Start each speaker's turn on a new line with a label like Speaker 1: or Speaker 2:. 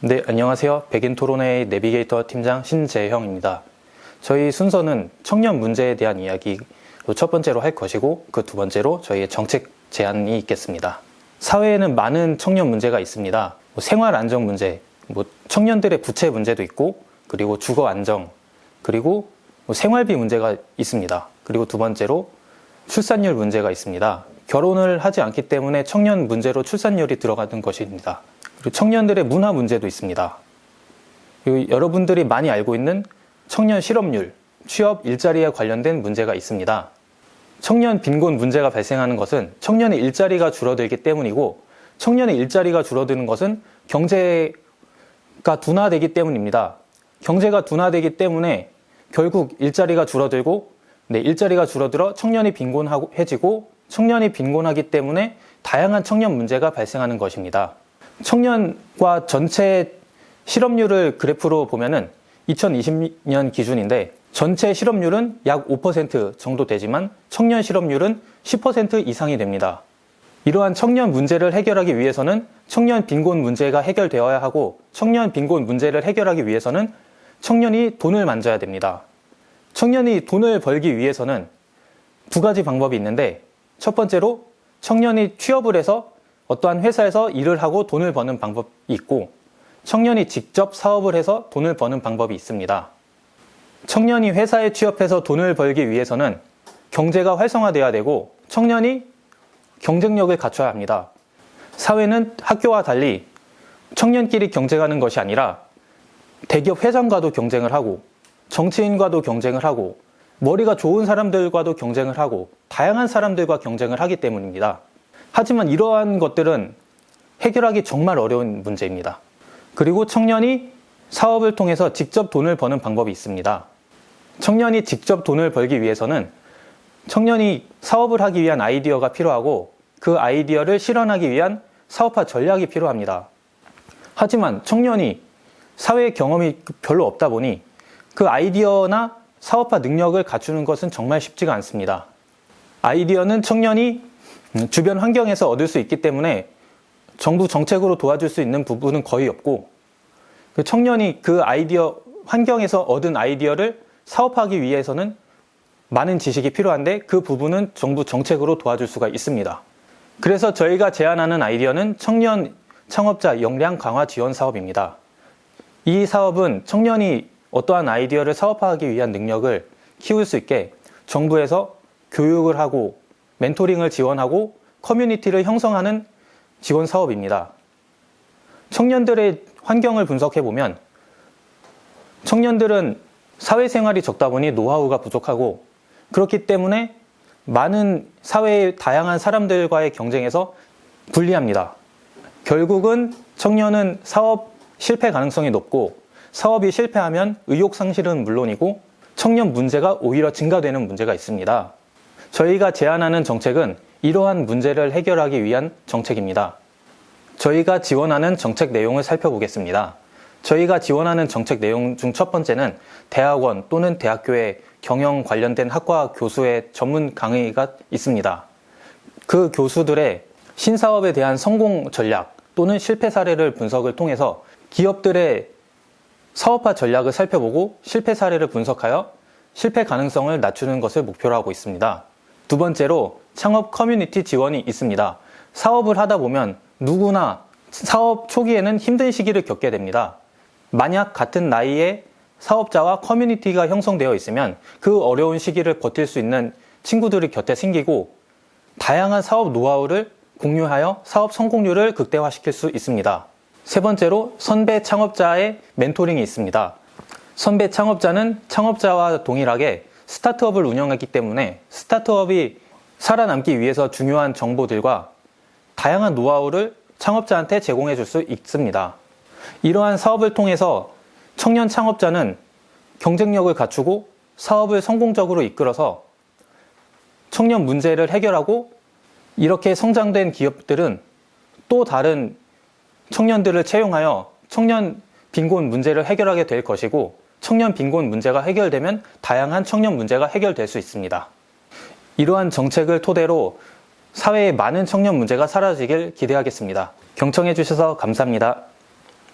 Speaker 1: 네, 안녕하세요. 백인토론회의 내비게이터 팀장 신재형입니다. 저희 순서는 청년 문제에 대한 이야기로 첫 번째로 할 것이고, 그 두 번째로 저희의 정책 제안이 있겠습니다. 사회에는 많은 청년 문제가 있습니다. 생활 안정 문제, 청년들의 부채 문제도 있고, 그리고 주거 안정, 그리고 생활비 문제가 있습니다. 그리고 두 번째로 출산율 문제가 있습니다. 결혼을 하지 않기 때문에 청년 문제로 출산율이 들어가는 것입니다. 그리고 청년들의 문화 문제도 있습니다. 그리고 여러분들이 많이 알고 있는 청년 실업률, 취업, 일자리에 관련된 문제가 있습니다. 청년 빈곤 문제가 발생하는 것은 청년의 일자리가 줄어들기 때문이고, 청년의 일자리가 줄어드는 것은 경제가 둔화되기 때문입니다. 경제가 둔화되기 때문에 결국 일자리가 줄어들고, 일자리가 줄어들어 청년이 빈곤해지고, 청년이 빈곤하기 때문에 다양한 청년 문제가 발생하는 것입니다. 청년과 전체 실업률을 그래프로 보면은 2020년 기준인데, 전체 실업률은 약 5% 정도 되지만 청년 실업률은 10% 이상이 됩니다. 이러한 청년 문제를 해결하기 위해서는 청년 빈곤 문제가 해결되어야 하고, 청년 빈곤 문제를 해결하기 위해서는 청년이 돈을 만져야 됩니다. 청년이 돈을 벌기 위해서는 두 가지 방법이 있는데, 첫 번째로 청년이 취업을 해서 어떠한 회사에서 일을 하고 돈을 버는 방법이 있고, 청년이 직접 사업을 해서 돈을 버는 방법이 있습니다. 청년이 회사에 취업해서 돈을 벌기 위해서는 경제가 활성화되어야 되고, 청년이 경쟁력을 갖춰야 합니다. 사회는 학교와 달리 청년끼리 경쟁하는 것이 아니라 대기업 회장과도 경쟁을 하고, 정치인과도 경쟁을 하고, 머리가 좋은 사람들과도 경쟁을 하고, 다양한 사람들과 경쟁을 하기 때문입니다. 하지만 이러한 것들은 해결하기 정말 어려운 문제입니다. 그리고 청년이 사업을 통해서 직접 돈을 버는 방법이 있습니다. 청년이 직접 돈을 벌기 위해서는 청년이 사업을 하기 위한 아이디어가 필요하고, 그 아이디어를 실현하기 위한 사업화 전략이 필요합니다. 하지만 청년이 사회 경험이 별로 없다 보니 그 아이디어나 사업화 능력을 갖추는 것은 정말 쉽지가 않습니다. 아이디어는 청년이 주변 환경에서 얻을 수 있기 때문에 정부 정책으로 도와줄 수 있는 부분은 거의 없고, 청년이 그 아이디어, 환경에서 얻은 아이디어를 사업하기 위해서는 많은 지식이 필요한데, 그 부분은 정부 정책으로 도와줄 수가 있습니다. 그래서 저희가 제안하는 아이디어는 청년 창업자 역량 강화 지원 사업입니다. 이 사업은 청년이 어떠한 아이디어를 사업화하기 위한 능력을 키울 수 있게 정부에서 교육을 하고, 멘토링을 지원하고, 커뮤니티를 형성하는 지원 사업입니다. 청년들의 환경을 분석해보면, 청년들은 사회생활이 적다 보니 노하우가 부족하고, 그렇기 때문에 많은 사회의 다양한 사람들과의 경쟁에서 불리합니다. 결국은 청년은 사업 실패 가능성이 높고, 사업이 실패하면 의욕 상실은 물론이고 청년 문제가 오히려 증가되는 문제가 있습니다. 저희가 제안하는 정책은 이러한 문제를 해결하기 위한 정책입니다. 저희가 지원하는 정책 내용을 살펴보겠습니다. 저희가 지원하는 정책 내용 중 첫 번째는 대학원 또는 대학교의 경영 관련된 학과 교수의 전문 강의가 있습니다. 그 교수들의 신사업에 대한 성공 전략 또는 실패 사례를 분석을 통해서 기업들의 사업화 전략을 살펴보고 실패 사례를 분석하여 실패 가능성을 낮추는 것을 목표로 하고 있습니다. 두 번째로 창업 커뮤니티 지원이 있습니다. 사업을 하다 보면 누구나 사업 초기에는 힘든 시기를 겪게 됩니다. 만약 같은 나이의 사업자와 커뮤니티가 형성되어 있으면 그 어려운 시기를 버틸 수 있는 친구들이 곁에 생기고, 다양한 사업 노하우를 공유하여 사업 성공률을 극대화시킬 수 있습니다. 세 번째로 선배 창업자의 멘토링이 있습니다. 선배 창업자는 창업자와 동일하게 스타트업을 운영하기 때문에 스타트업이 살아남기 위해서 중요한 정보들과 다양한 노하우를 창업자한테 제공해 줄 수 있습니다. 이러한 사업을 통해서 청년 창업자는 경쟁력을 갖추고 사업을 성공적으로 이끌어서 청년 문제를 해결하고, 이렇게 성장된 기업들은 또 다른 청년들을 채용하여 청년 빈곤 문제를 해결하게 될 것이고, 청년 빈곤 문제가 해결되면 다양한 청년 문제가 해결될 수 있습니다. 이러한 정책을 토대로 사회의 많은 청년 문제가 사라지길 기대하겠습니다. 경청해 주셔서 감사합니다.